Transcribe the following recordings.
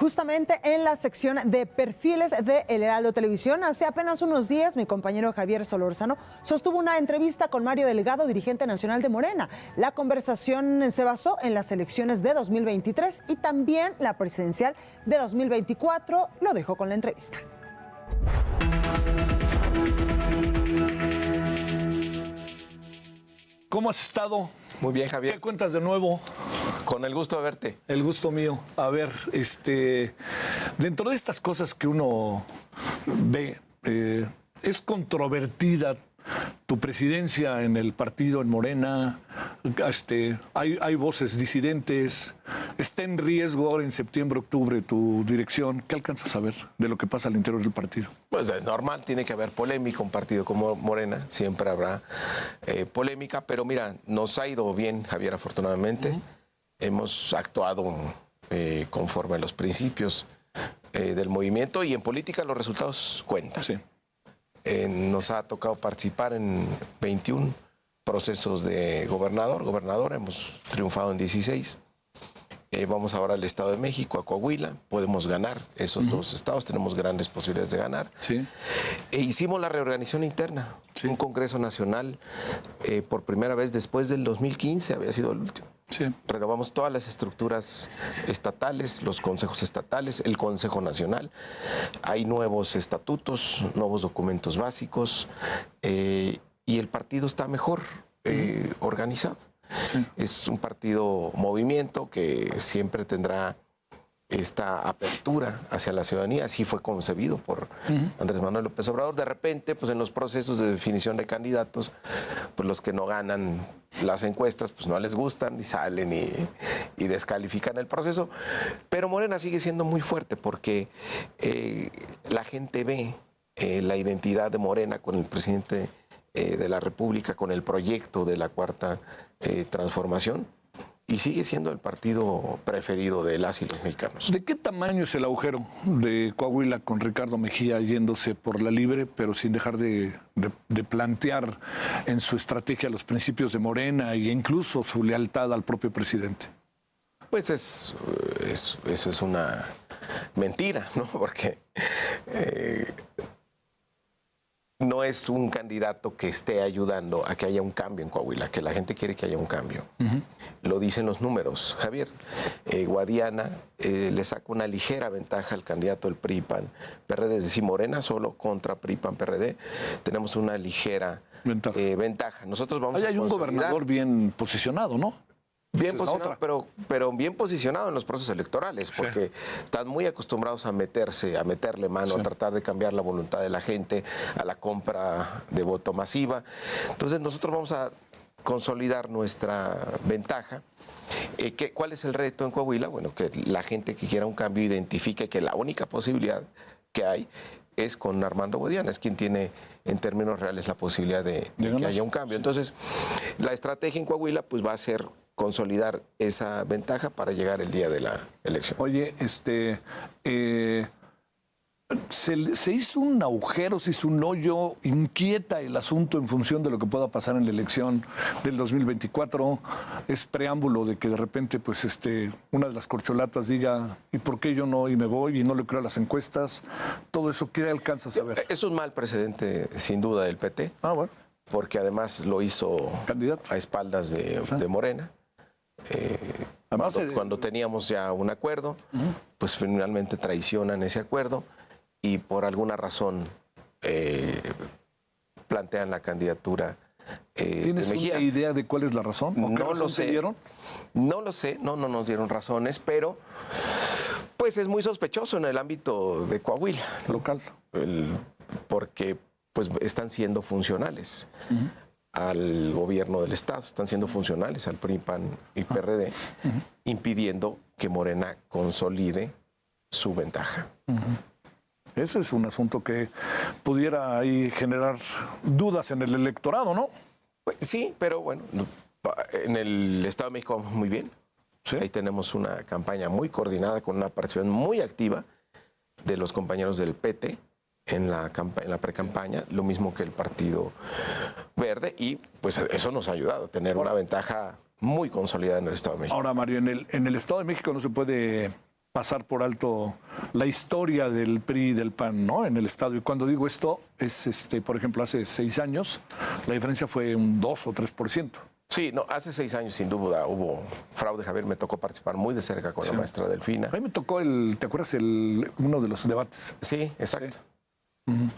Justamente en la sección de perfiles de El Heraldo Televisión, hace apenas unos días, mi compañero Javier Solórzano sostuvo una entrevista con Mario Delgado, dirigente nacional de Morena. La conversación se basó en las elecciones de 2023 y también la presidencial de 2024. Lo dejó con la entrevista. ¿Cómo has estado? Muy bien, Javier. ¿Qué cuentas de nuevo? Con el gusto de verte. El gusto mío. A ver, dentro de estas cosas que uno ve, es controvertida tu presidencia en el partido, en Morena. Hay voces disidentes. ¿Está en riesgo ahora en septiembre, octubre tu dirección? ¿Qué alcanzas a ver de lo que pasa al interior del partido? Pues es normal, tiene que haber polémica. Un partido como Morena siempre habrá polémica, pero mira, nos ha ido bien, Javier, afortunadamente. Hemos actuado conforme a los principios del movimiento y en política los resultados cuentan. Sí. Nos ha tocado participar en 21 procesos de gobernador, hemos triunfado en 16. Vamos ahora al Estado de México, a Coahuila, podemos ganar esos dos estados, tenemos grandes posibilidades de ganar. Sí. Hicimos la reorganización interna, sí. Un Congreso Nacional, por primera vez después del 2015, había sido el último. Sí. Renovamos todas las estructuras estatales, los consejos estatales, el Consejo Nacional. Hay nuevos estatutos, nuevos documentos básicos y el partido está mejor organizado. Sí. Es un partido movimiento que siempre tendrá esta apertura hacia la ciudadanía. Así fue concebido por Andrés Manuel López Obrador. De repente, pues en los procesos de definición de candidatos, pues los que no ganan las encuestas, pues no les gustan y salen y descalifican el proceso. Pero Morena sigue siendo muy fuerte porque la gente ve la identidad de Morena con el presidente de la República, con el proyecto de la Cuarta Transformación, y sigue siendo el partido preferido de las y los mexicanos. ¿De qué tamaño es el agujero de Coahuila con Ricardo Mejía yéndose por la libre, pero sin dejar de plantear en su estrategia los principios de Morena e incluso su lealtad al propio presidente? Pues eso es una mentira, ¿no? Porque no es un candidato que esté ayudando a que haya un cambio en Coahuila, que la gente quiere que haya un cambio. Lo dicen los números, Javier. Guadiana le saca una ligera ventaja al candidato del PRI-PAN, PRD, es decir, Morena solo contra PRI-PAN, PRD. Tenemos una ligera ventaja. Nosotros vamos a consolidar. Hay un gobernador bien posicionado, ¿no? Bien posicionado, pero bien posicionado en los procesos electorales, porque están muy acostumbrados a meterle mano, a tratar de cambiar la voluntad de la gente, a la compra de voto masiva. Entonces nosotros vamos a consolidar nuestra ventaja. ¿Cuál es el reto en Coahuila? Bueno, que la gente que quiera un cambio identifique que la única posibilidad que hay es con Armando Guadiana, es quien tiene en términos reales la posibilidad de que haya un cambio. Entonces, la estrategia en Coahuila pues va a ser consolidar esa ventaja para llegar el día de la elección. Oye, se hizo un agujero, se hizo un hoyo, inquieta el asunto en función de lo que pueda pasar en la elección del 2024. Es preámbulo de que de repente, pues, una de las corcholatas diga, ¿y por qué yo no? Y me voy y no le creo a las encuestas. Todo eso, ¿qué alcanzas a ver? Es un mal precedente, sin duda, del PT. Ah, bueno. Porque además lo hizo a espaldas de Morena. Además, cuando teníamos ya un acuerdo, pues finalmente traicionan ese acuerdo y por alguna razón plantean la candidatura ¿Tienes de Mejía. Una idea de cuál es la razón? No lo sé. No lo sé, no nos dieron razones, pero pues es muy sospechoso en el ámbito de Coahuila. Local. Porque pues están siendo funcionales al gobierno del Estado, están siendo funcionales al PRI, PAN y PRD, impidiendo que Morena consolide su ventaja. Ese es un asunto que pudiera ahí generar dudas en el electorado, ¿no? Pues, sí, pero bueno, en el Estado de México vamos muy bien. ¿Sí? Ahí tenemos una campaña muy coordinada con una participación muy activa de los compañeros del PT en la precampaña, lo mismo que el Partido Verde, y pues eso nos ha ayudado a tener una ventaja muy consolidada en el Estado de México. Ahora, Mario, en el Estado de México no se puede pasar por alto la historia del PRI y del PAN, ¿no? En el Estado. Y cuando digo esto, es, por ejemplo, hace 6 años, la diferencia fue un 2 o 3%. Sí, no, hace 6 años sin duda hubo fraude, Javier. Me tocó participar muy de cerca con la maestra Delfina. A mí me tocó ¿te acuerdas uno de los debates? Sí, exacto. Sí.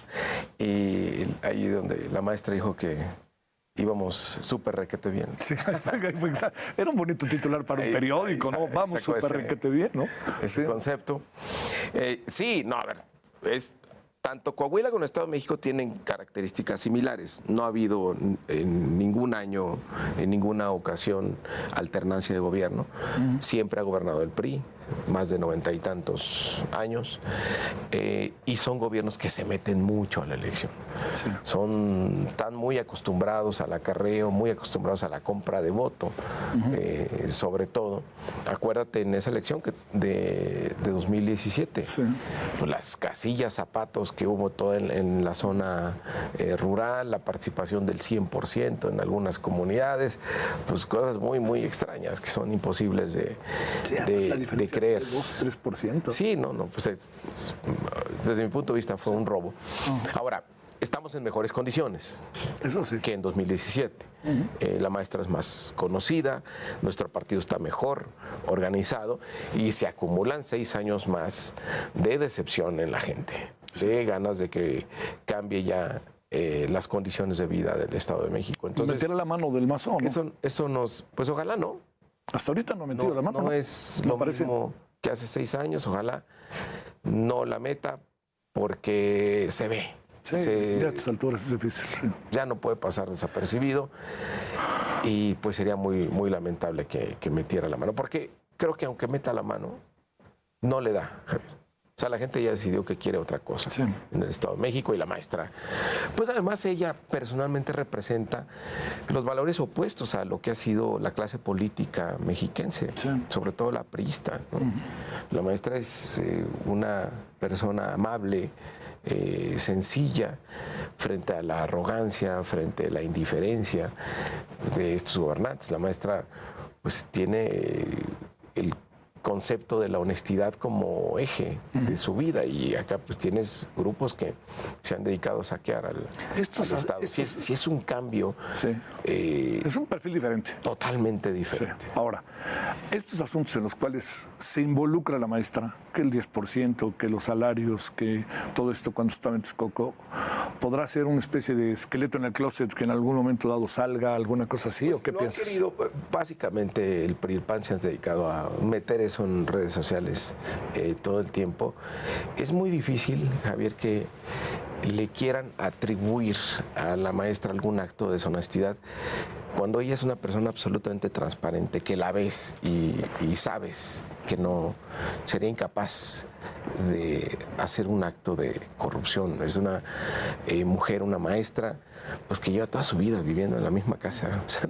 Y ahí donde la maestra dijo que íbamos súper requete bien. Sí, era un bonito titular para un periódico, ¿no? Vamos súper requete bien, ¿no? Ese concepto. Sí, no, a ver, tanto Coahuila como el Estado de México tienen características similares. No ha habido en ningún año, en ninguna ocasión, alternancia de gobierno. Siempre ha gobernado el PRI, más de 90 y tantos años, y son gobiernos que se meten mucho a la elección. Sí. Están muy acostumbrados al acarreo, muy acostumbrados a la compra de voto, sobre todo. Acuérdate en esa elección de 2017, sí. Pues las casillas, zapatos que hubo todo en la zona rural, la participación del 100% en algunas comunidades, pues cosas muy, muy extrañas que son imposibles de creer. 2-3%. Sí, no, pues desde mi punto de vista fue un robo. Ahora, estamos en mejores condiciones. Eso sí. Que en 2017. La maestra es más conocida, nuestro partido está mejor organizado y se acumulan 6 años más de decepción en la gente, de ganas de que cambie ya las condiciones de vida del Estado de México. Entonces, meter la mano del mazo, ¿no? Eso pues ojalá no. Hasta ahorita no ha metido la mano. No es lo mismo que hace 6 años, ojalá no la meta porque se ve. Sí, ya a estas alturas es difícil. Sí. Ya no puede pasar desapercibido y pues sería muy, muy lamentable que metiera la mano, porque creo que aunque meta la mano, no le da, Javier. O sea, la gente ya decidió que quiere otra cosa en el Estado de México y la maestra. Pues además ella personalmente representa los valores opuestos a lo que ha sido la clase política mexiquense, sobre todo la priista, ¿no? La maestra es una persona amable, sencilla, frente a la arrogancia, frente a la indiferencia de estos gobernantes. La maestra pues tiene el concepto de la honestidad como eje de su vida y acá pues tienes grupos que se han dedicado a saquear al Estado. Si es un cambio. Sí. Es un perfil diferente. Totalmente diferente. Sí. Ahora, estos asuntos en los cuales se involucra la maestra, que el 10%, que los salarios, que todo esto cuando estaba en Texcoco, ¿podrá ser una especie de esqueleto en el closet que en algún momento dado salga, alguna cosa así? Pues ¿o qué piensas? Querido, básicamente el PRI y el PAN se han dedicado a meter eso en redes sociales todo el tiempo. Es muy difícil, Javier, que le quieran atribuir a la maestra algún acto de deshonestidad cuando ella es una persona absolutamente transparente, que la ves y sabes que no sería incapaz de hacer un acto de corrupción. Es una mujer, una maestra, pues que lleva toda su vida viviendo en la misma casa. O sea,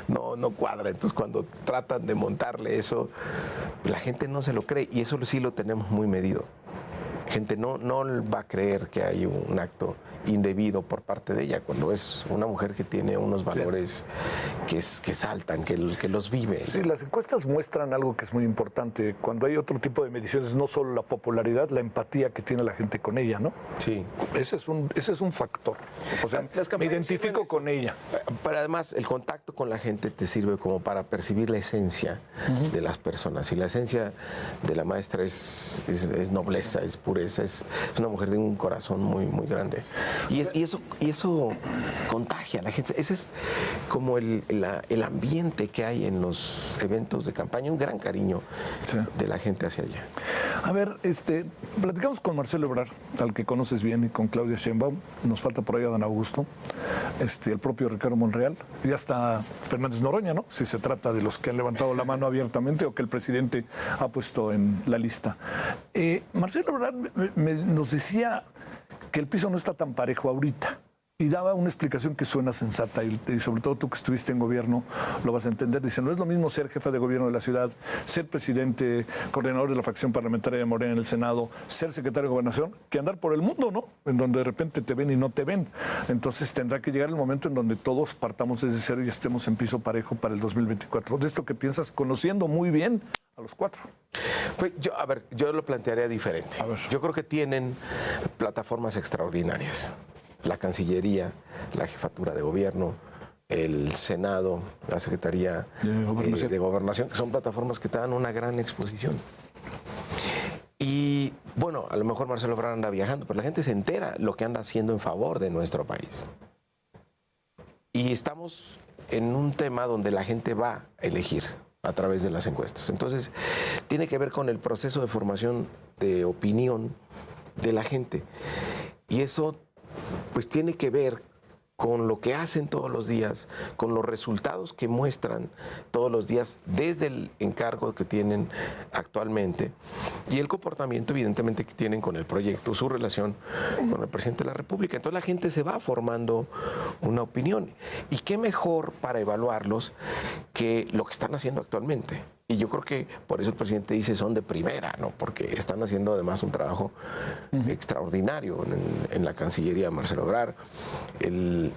no cuadra. Entonces, cuando tratan de montarle eso, la gente no se lo cree y eso sí lo tenemos muy medido. Gente no va a creer que hay un acto indebido por parte de ella, cuando es una mujer que tiene unos valores que saltan, que los vive. Sí, las encuestas muestran algo que es muy importante. Cuando hay otro tipo de mediciones, no solo la popularidad, la empatía que tiene la gente con ella, ¿no? Sí. Ese es un factor. O sea, me identifico con ella. Pero además, el contacto con la gente te sirve como para percibir la esencia de las personas. Y la esencia de la maestra es nobleza, es pureza, es una mujer de un corazón muy, muy grande. Y eso contagia a la gente. Ese es como el ambiente que hay en los eventos de campaña, un gran cariño de la gente hacia allá. A ver, platicamos con Marcelo Ebrard, al que conoces bien, y con Claudia Sheinbaum. Nos falta por ahí Adán Augusto, el propio Ricardo Monreal, y hasta Fernández Noroña, ¿no? Si se trata de los que han levantado la mano abiertamente o que el presidente ha puesto en la lista. Marcelo Ebrard nos decía que el piso no está tan parejo ahorita. Y daba una explicación que suena sensata y sobre todo tú que estuviste en gobierno lo vas a entender. Dice, no es lo mismo ser jefa de gobierno de la ciudad, ser presidente, coordinador de la fracción parlamentaria de Morena en el Senado, ser secretario de Gobernación, que andar por el mundo, ¿no? En donde de repente te ven y no te ven. Entonces tendrá que llegar el momento en donde todos partamos desde cero y estemos en piso parejo para el 2024. De esto que piensas, conociendo muy bien a los 4. Pues yo lo plantearía diferente. A ver. Yo creo que tienen plataformas extraordinarias. La Cancillería, la Jefatura de Gobierno, el Senado, la Secretaría de Gobernación, que son plataformas que te dan una gran exposición. Y bueno, a lo mejor Marcelo Ebrard anda viajando, pero la gente se entera lo que anda haciendo en favor de nuestro país. Y estamos en un tema donde la gente va a elegir a través de las encuestas. Entonces, tiene que ver con el proceso de formación de opinión de la gente. Y eso, pues, tiene que ver con lo que hacen todos los días, con los resultados que muestran todos los días desde el encargo que tienen actualmente y el comportamiento evidentemente que tienen con el proyecto, su relación con el presidente de la República. Entonces la gente se va formando una opinión. ¿Y qué mejor para evaluarlos que lo que están haciendo actualmente? Y yo creo que por eso el presidente dice son de primera, ¿no? Porque están haciendo además un trabajo extraordinario en la Cancillería, Marcelo Ebrard.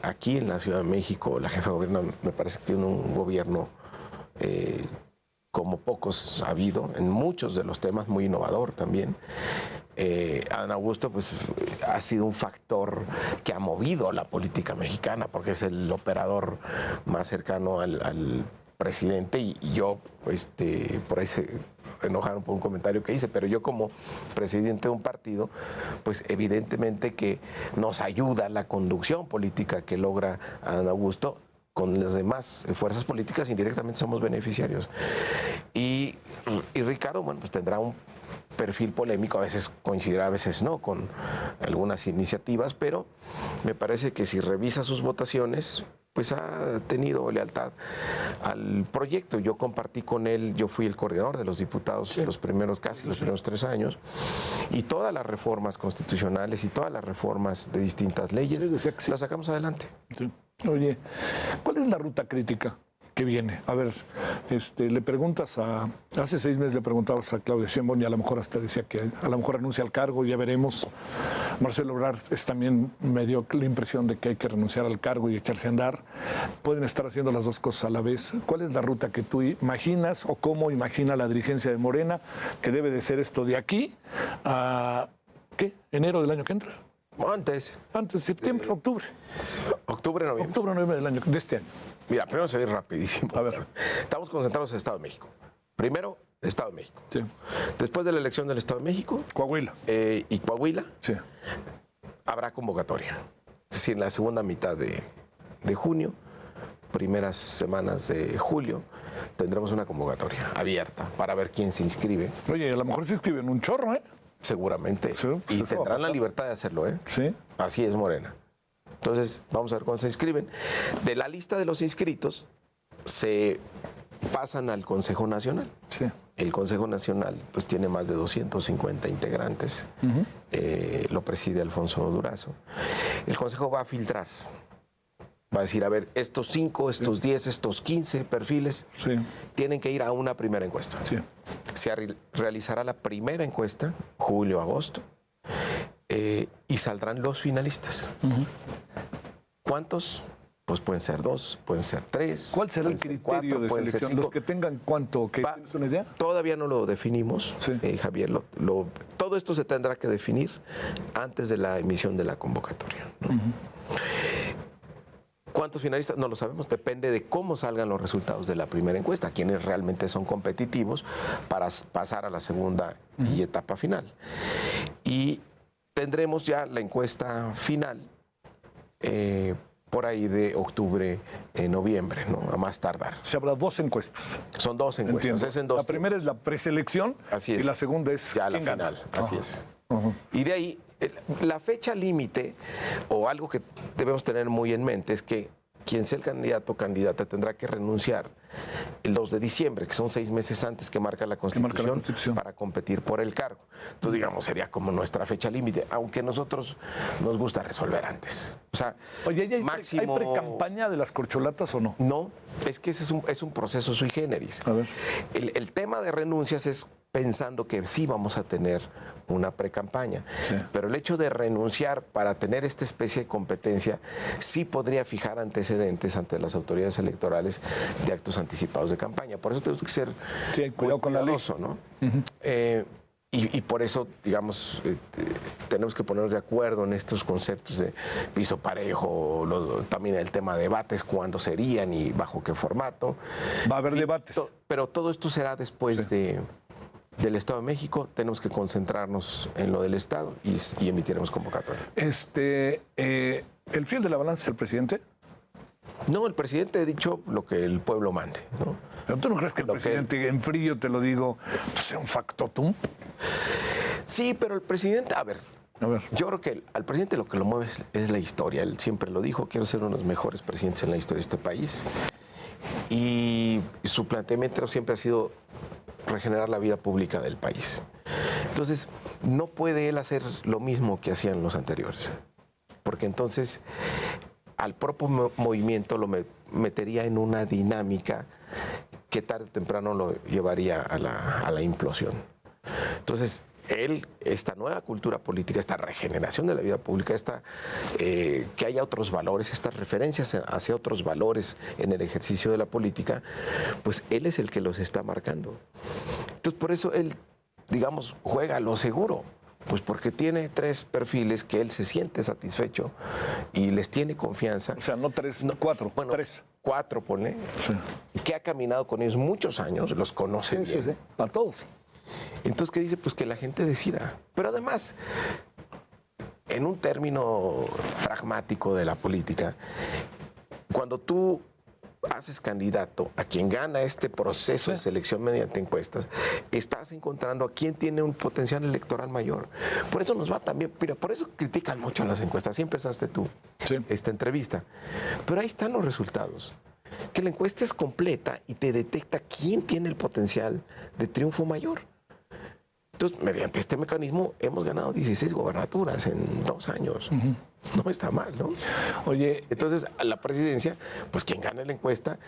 Aquí en la Ciudad de México, la jefa de gobierno me parece que tiene un gobierno como pocos ha habido, en muchos de los temas, muy innovador también. Adán Augusto pues, ha sido un factor que ha movido la política mexicana, porque es el operador más cercano al presidente, y yo, por ahí se enojaron por un comentario que hice, pero yo como presidente de un partido, pues evidentemente que nos ayuda la conducción política que logra Adán Augusto. Con las demás fuerzas políticas indirectamente somos beneficiarios. Y Ricardo, bueno, pues tendrá un perfil polémico, a veces coincidirá, a veces no, con algunas iniciativas, pero me parece que si revisa sus votaciones, pues ha tenido lealtad al proyecto. Yo compartí con él, yo fui el coordinador de los diputados los primeros 3 años, y todas las reformas constitucionales y todas las reformas de distintas leyes las sacamos adelante. Sí. Oye, ¿cuál es la ruta crítica que viene? A ver, le preguntas hace 6 meses le preguntabas a Claudia Sheinbaum y a lo mejor hasta decía que a lo mejor renuncia al cargo, ya veremos. Marcelo Ebrard también me dio la impresión de que hay que renunciar al cargo y echarse a andar. Pueden estar haciendo las dos cosas a la vez. ¿Cuál es la ruta que tú imaginas o cómo imagina la dirigencia de Morena que debe de ser esto de aquí a, ¿qué? ¿Enero del año que entra? Antes, septiembre, octubre. Octubre, noviembre. Octubre, noviembre de este año. Mira, primero se va a ir rapidísimo. A ver. Estamos concentrados en el Estado de México. Primero, el Estado de México. Sí. Después de la elección del Estado de México. Coahuila. Y Coahuila. Sí. Habrá convocatoria. Es decir, en la segunda mitad de junio, primeras semanas de julio, tendremos una convocatoria abierta para ver quién se inscribe. Oye, a lo mejor se inscriben un chorro, ¿eh? Seguramente. Sí, pues y tendrán la libertad de hacerlo, ¿eh? Sí. Así es Morena. Entonces, vamos a ver cuándo se inscriben. De la lista de los inscritos, se pasan al Consejo Nacional. Sí. El Consejo Nacional pues tiene más de 250 integrantes. Lo preside Alfonso Durazo. El Consejo va a filtrar. Va a decir, a ver, estos 5, estos 10, estos 15 perfiles tienen que ir a una primera encuesta. Sí. Se realizará la primera encuesta, julio, agosto, y saldrán los finalistas. ¿Cuántos? Pues pueden ser 2, pueden ser 3. ¿Cuál será el criterio de selección? ¿Los que tengan cuánto? ¿Tienes una idea? Todavía no lo definimos, Javier. Todo esto se tendrá que definir antes de la emisión de la convocatoria, ¿no? ¿Cuántos finalistas? No lo sabemos, depende de cómo salgan los resultados de la primera encuesta, quienes realmente son competitivos para pasar a la segunda y etapa final. Y tendremos ya la encuesta final por ahí de octubre, noviembre, ¿no? A más tardar. Se habrá 2 encuestas. Son 2 encuestas. Es en 2 la primera es la preselección. Así es. Y la segunda es ya la final. Gana. Así es. Y de ahí, la fecha límite, o algo que debemos tener muy en mente, es que quien sea el candidato o candidata tendrá que renunciar el 2 de diciembre, que son 6 meses antes que marca la Constitución, para competir por el cargo. Entonces, digamos, sería como nuestra fecha límite, aunque a nosotros nos gusta resolver antes. O sea, oye, máximo... ¿hay pre-campaña de las corcholatas o no? No, es que ese es un proceso sui generis. A ver. El tema de renuncias es pensando que sí vamos a tener una precampaña. Sí. Pero el hecho de renunciar para tener esta especie de competencia sí podría fijar antecedentes ante las autoridades electorales de actos anticipados de campaña. Por eso tenemos que ser Sí, cuidado con la ley. ¿no? Y por eso, digamos, tenemos que ponernos de acuerdo en estos conceptos de piso parejo, también el tema de debates, cuándo serían y bajo qué formato. Va a haber debates. Pero todo esto será después del Estado de México. Tenemos que concentrarnos en lo del Estado y emitiremos convocatoria. ¿El fiel de la balanza es el presidente? No, el presidente ha dicho lo que el pueblo mande, ¿no? ¿Pero tú no crees que el presidente, en frío te lo digo, pues sea un factotum? Sí, pero el presidente, a ver, yo creo que al presidente lo que lo mueve es la historia. Él siempre lo dijo, quiero ser uno de los mejores presidentes en la historia de este país. Y su planteamiento siempre ha sido regenerar la vida pública del país. Entonces, no puede él hacer lo mismo que hacían los anteriores, porque entonces al propio movimiento lo metería en una dinámica que tarde o temprano lo llevaría a la implosión. Entonces, esta nueva cultura política, esta regeneración de la vida pública, que haya otros valores, estas referencias hacia otros valores en el ejercicio de la política, pues él es el que los está marcando. Entonces, por eso él, digamos, juega a lo seguro, pues porque tiene 3 perfiles que él se siente satisfecho y les tiene confianza. O sea, no 3, no 4, bueno, 3. 4, ponle, Sí. que ha caminado con ellos muchos años, los conoce bien. Sí, para todos. Entonces, ¿qué dice? Pues que la gente decida. Pero además, en un término pragmático de la política, cuando tú haces candidato a quien gana este proceso de selección mediante encuestas, estás encontrando a quien tiene un potencial electoral mayor. Por eso nos va también, mira, por eso critican mucho las encuestas. Así empezaste tú esta entrevista. Pero ahí están los resultados. Que la encuesta es completa y te detecta quién tiene el potencial de triunfo mayor. Entonces, mediante este mecanismo hemos ganado 16 gobernaturas en 2 años. No está mal, ¿no? Oye, entonces, a la presidencia, pues quien gane la encuesta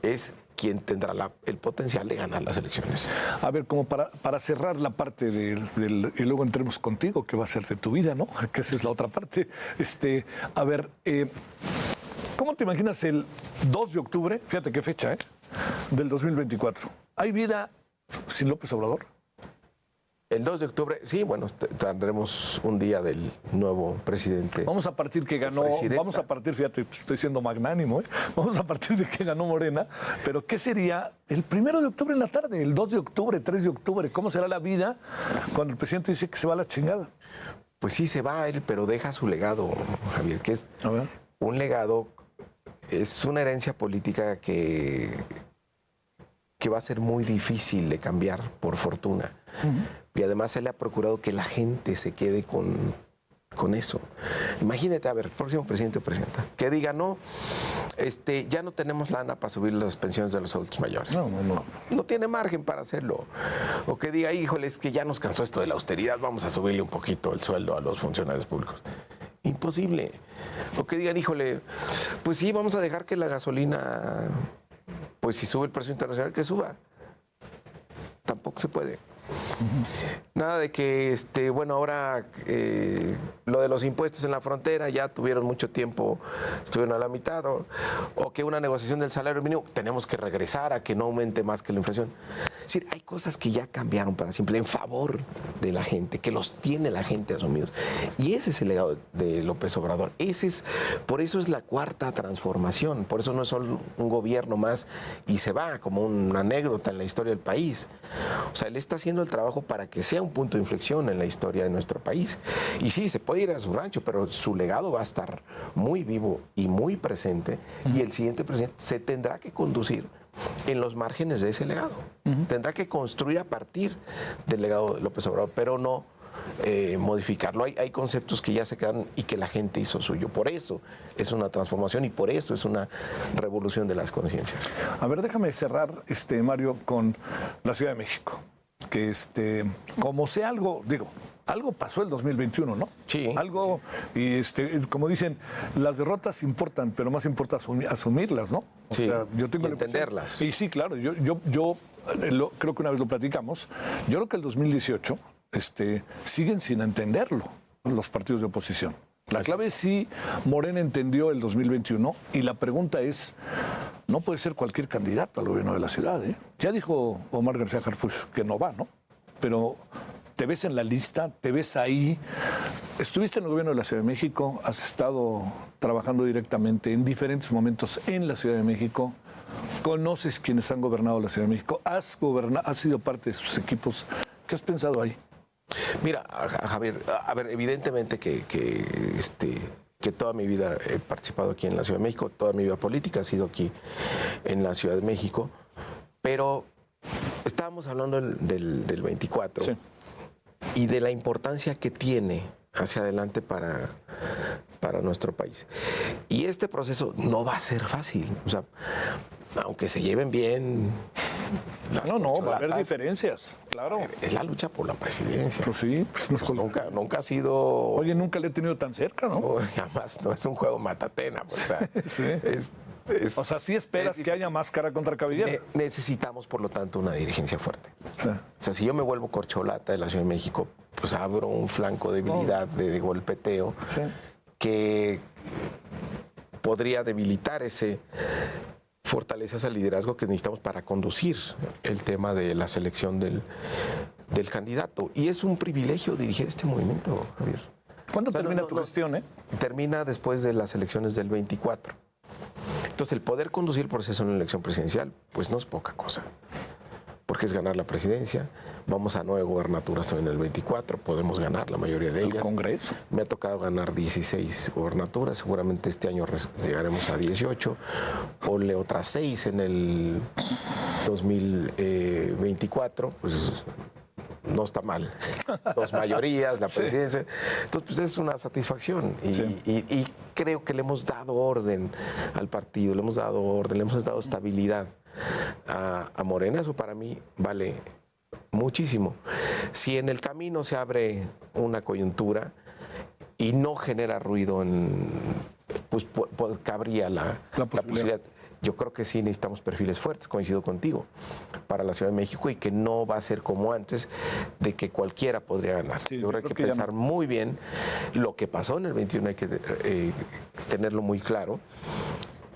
es quien tendrá el potencial de ganar las elecciones. A ver, como para cerrar la parte y luego entremos contigo, que va a ser de tu vida, ¿no? Que esa es la otra parte. A ver, ¿cómo te imaginas el 2 de octubre, fíjate qué fecha, del 2024? ¿Hay vida sin López Obrador? El 2 de octubre, sí, bueno, tendremos un día del nuevo presidente. Vamos a partir que ganó, fíjate, estoy siendo magnánimo, vamos a partir de que ganó Morena, pero ¿qué sería el 1 de octubre en la tarde, el 2 de octubre, 3 de octubre? ¿Cómo será la vida cuando el presidente dice que se va a la chingada? Pues sí, se va él, pero deja su legado, Javier, que es un legado, es una herencia política que va a ser muy difícil de cambiar, por fortuna. Y además él ha procurado que la gente se quede con eso. Imagínate, a ver, el próximo presidente o presidenta, que diga, no, ya no tenemos lana para subir las pensiones de los adultos mayores. No tiene margen para hacerlo. O que diga, híjole, es que ya nos cansó esto de la austeridad, vamos a subirle un poquito el sueldo a los funcionarios públicos. Imposible. O que digan, híjole, pues sí, vamos a dejar que la gasolina, pues si sube el precio internacional, que suba. Tampoco se puede. Nada de que, bueno, ahora lo de los impuestos en la frontera ya tuvieron mucho tiempo, estuvieron a la mitad, o que una negociación del salario mínimo tenemos que regresar a que no aumente más que la inflación. Es decir, hay cosas que ya cambiaron para siempre en favor de la gente, que los tiene la gente asumidos. Y ese es el legado de López Obrador. Por eso es la 4ª transformación, por eso no es solo un gobierno más y se va como una anécdota en la historia del país. O sea, él está haciendo el trabajo para que sea un punto de inflexión en la historia de nuestro país. Y sí, se puede ir a su rancho, pero su legado va a estar muy vivo y muy presente, y el siguiente presidente se tendrá que conducir en los márgenes de ese legado. Tendrá que construir a partir del legado de López Obrador, pero no modificarlo. Hay conceptos que ya se quedaron y que la gente hizo suyo. Por eso es una transformación y por eso es una revolución de las conciencias. A ver, déjame cerrar, Mario, con la Ciudad de México. Que como sea algo, algo pasó el 2021, ¿no? Sí. Algo, sí. Y como dicen, las derrotas importan, pero más importa asumirlas, ¿no? O sea, yo tengo entenderlas. Y sí, claro, yo creo que una vez lo platicamos, yo creo que el 2018 siguen sin entenderlo los partidos de oposición. La clave es si Morena entendió el 2021 y la pregunta es, no puede ser cualquier candidato al gobierno de la ciudad, ¿eh? Ya dijo Omar García Harfuch que no va, ¿no? Pero te ves en la lista, te ves ahí, estuviste en el gobierno de la Ciudad de México, has estado trabajando directamente en diferentes momentos en la Ciudad de México, conoces quienes han gobernado la Ciudad de México, has sido parte de sus equipos. ¿Qué has pensado ahí? Mira, Javier, a ver, evidentemente que toda mi vida he participado aquí en la Ciudad de México, toda mi vida política ha sido aquí en la Ciudad de México, pero estábamos hablando del 24 sí. Y de la importancia que tiene hacia adelante para nuestro país. Y este proceso no va a ser fácil, o sea, aunque se lleven bien. No, va a haber diferencias, claro. Es la lucha por la presidencia. Pues sí, pues nunca ha sido... Oye, nunca le he tenido tan cerca, ¿no? Jamás, no es un juego matatena, pues, o sea, sí. O sea, sí esperas que haya máscara contra cabellera. Necesitamos, por lo tanto, una dirigencia fuerte. Sí. O sea, si yo me vuelvo corcholata de la Ciudad de México, pues abro un flanco de debilidad, de golpeteo, sí. que podría debilitar fortaleza ese liderazgo que necesitamos para conducir el tema de la selección del candidato. Y es un privilegio dirigir este movimiento, Javier. ¿Cuándo termina tu gestión? Termina después de las elecciones del 24. Entonces, el poder conducir el proceso en una elección presidencial, pues no es poca cosa. Porque es ganar la presidencia. Vamos a 9 gobernaturas también en el 24, podemos ganar la mayoría de ellas. ¿El Congreso? Me ha tocado ganar 16 gobernaturas, seguramente este año llegaremos a 18, ponle otras 6 en el 2024, pues no está mal. 2 mayorías, la presidencia. Entonces, pues es una satisfacción y creo que le hemos dado orden al partido, le hemos dado estabilidad a Morena. Eso para mí vale muchísimo. Si en el camino se abre una coyuntura y no genera ruido, pues cabría la posibilidad. Yo creo que sí necesitamos perfiles fuertes, coincido contigo, para la Ciudad de México, y que no va a ser como antes, de que cualquiera podría ganar. Sí, yo creo que pensar muy bien lo que pasó en el 21, hay que tenerlo muy claro,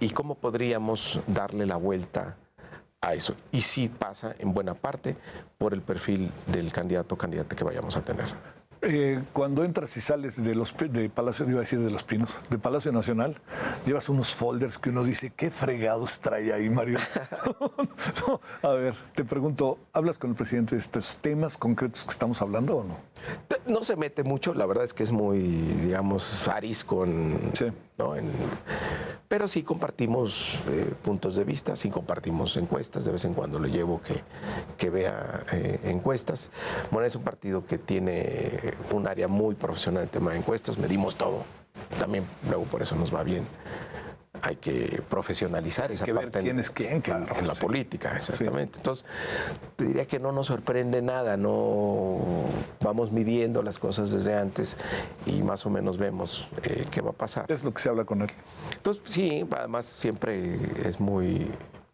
y cómo podríamos darle la vuelta a eso. Y sí pasa en buena parte por el perfil del candidato o candidata que vayamos a tener. Cuando entras y sales de Palacio, iba a decir de Los Pinos, de Palacio Nacional, llevas unos folders que uno dice, ¿qué fregados trae ahí, Mario? No, a ver, te pregunto, ¿hablas con el presidente de estos temas concretos que estamos hablando o no? No se mete mucho, la verdad es que es muy, digamos, arisco pero sí compartimos puntos de vista, sí compartimos encuestas, de vez en cuando le llevo que vea encuestas. Morena es un partido que tiene un área muy profesional en tema de encuestas, medimos todo, también luego por eso nos va bien. Hay que profesionalizar esa parte quién es quién, claro, en la política, exactamente. Sí. Entonces, te diría que no nos sorprende nada, no vamos midiendo las cosas desde antes y más o menos vemos qué va a pasar. Es lo que se habla con él. Entonces, sí, además siempre es muy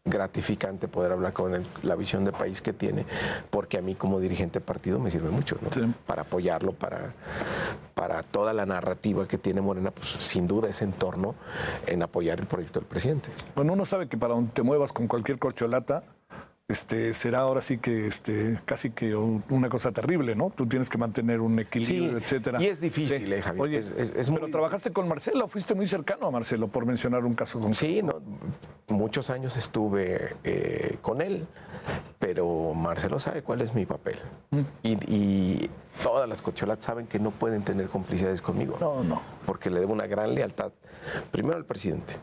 gratificante poder hablar con él, la visión de país que tiene, porque a mí como dirigente de partido me sirve mucho, ¿no? Sí. Para apoyarlo, para toda la narrativa que tiene Morena, pues sin duda es en torno en apoyar el proyecto del presidente. Bueno, uno sabe que para donde te muevas con cualquier corcholata, será ahora sí que casi que una cosa terrible, ¿no? Tú tienes que mantener un equilibrio, etcétera. Y es difícil, Javier. Oye, pero trabajaste con Marcelo, fuiste muy cercano a Marcelo, por mencionar un caso concreto. Sí, muchos años estuve con él, pero Marcelo sabe cuál es mi papel. Y todas las corcholatas saben que no pueden tener complicidades conmigo. No. Porque le debo una gran lealtad, primero al presidente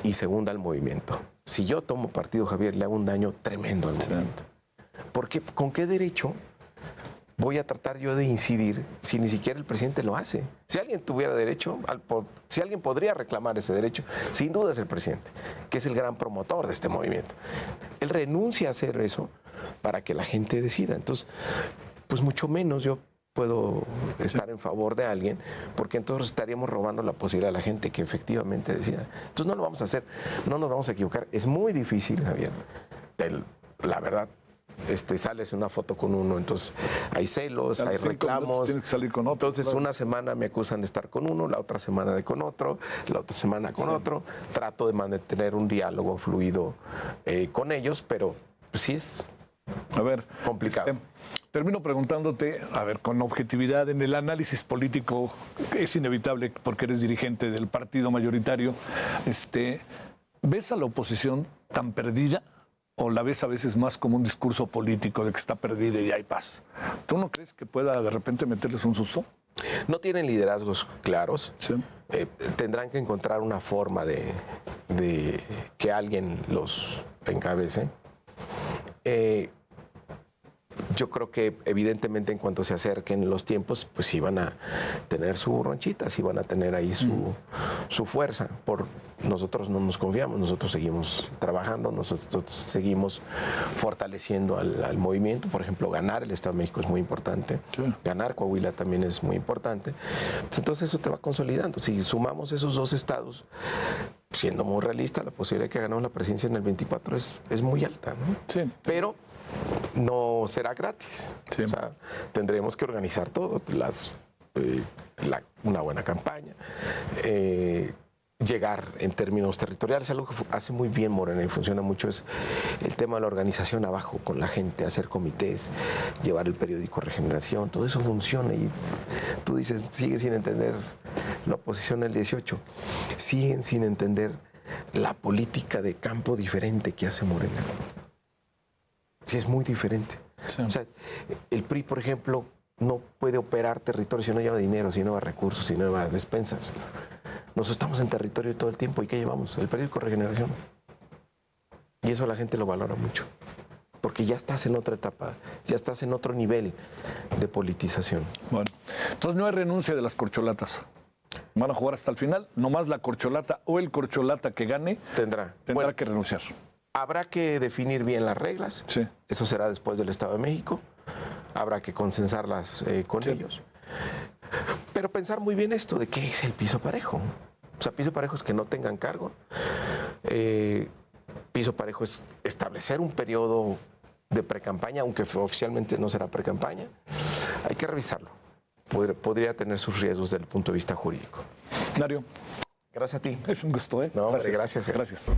y segundo al movimiento. Si yo tomo partido, Javier, le hago un daño tremendo al movimiento. Porque ¿con qué derecho voy a tratar yo de incidir si ni siquiera el presidente lo hace? Si alguien tuviera derecho, si alguien podría reclamar ese derecho, sin duda es el presidente, que es el gran promotor de este movimiento. Él renuncia a hacer eso para que la gente decida. Entonces, pues mucho menos yo puedo estar en favor de alguien, porque entonces estaríamos robando la posibilidad a la gente que efectivamente decida. Entonces no lo vamos a hacer, no nos vamos a equivocar. Es muy difícil, Javier, la verdad, sales en una foto con uno, entonces hay celos, hay 5 reclamos. minutos tienes que salir con otro. Entonces una semana me acusan de estar con uno, la otra semana de con otro, la otra semana con otro. Trato de mantener un diálogo fluido con ellos, pero pues, sí es A ver, complicado. Termino preguntándote, a ver, con objetividad, en el análisis político, es inevitable porque eres dirigente del partido mayoritario, ¿ves a la oposición tan perdida o la ves a veces más como un discurso político de que está perdida y hay paz? ¿Tú no crees que pueda de repente meterles un susto? No tienen liderazgos claros. Sí. Tendrán que encontrar una forma de que alguien los encabece. Yo creo que evidentemente en cuanto se acerquen los tiempos, pues sí van a tener su ronchita, sí van a tener ahí su fuerza. Nosotros no nos confiamos, nosotros seguimos trabajando, nosotros seguimos fortaleciendo al movimiento. Por ejemplo, ganar el Estado de México es muy importante, ganar Coahuila también es muy importante. Entonces eso te va consolidando. Si sumamos esos dos estados, siendo muy realista, la posibilidad de que ganemos la presidencia en el 24 es muy alta, ¿no? Sí. Pero no será gratis. Sí. O sea, tendremos que organizar todo, una buena campaña, llegar en términos territoriales. Algo que hace muy bien Morena y funciona mucho es el tema de la organización abajo con la gente, hacer comités, llevar el periódico Regeneración, todo eso funciona. Y tú dices, sigue sin entender la oposición del 18, siguen sin entender la política de campo diferente que hace Morena. Sí, es muy diferente. Sí. O sea, el PRI, por ejemplo, no puede operar territorio si no lleva dinero, si no lleva recursos, si no lleva despensas. Nosotros estamos en territorio todo el tiempo. ¿Y qué llevamos? El periódico Regeneración. Y eso la gente lo valora mucho. Porque ya estás en otra etapa, ya estás en otro nivel de politización. Bueno, entonces no hay renuncia de las corcholatas. Van a jugar hasta el final. Nomás la corcholata o el corcholata que gane tendrá que renunciar. Habrá que definir bien las reglas. Sí. Eso será después del Estado de México. Habrá que consensarlas con ellos. Pero pensar muy bien esto de qué es el piso parejo. O sea, piso parejo es que no tengan cargo. Piso parejo es establecer un periodo de precampaña, aunque oficialmente no será precampaña. Hay que revisarlo. Podría tener sus riesgos desde el punto de vista jurídico. Mario. Gracias a ti. Es un gusto, ¿eh? No, gracias. Gracias.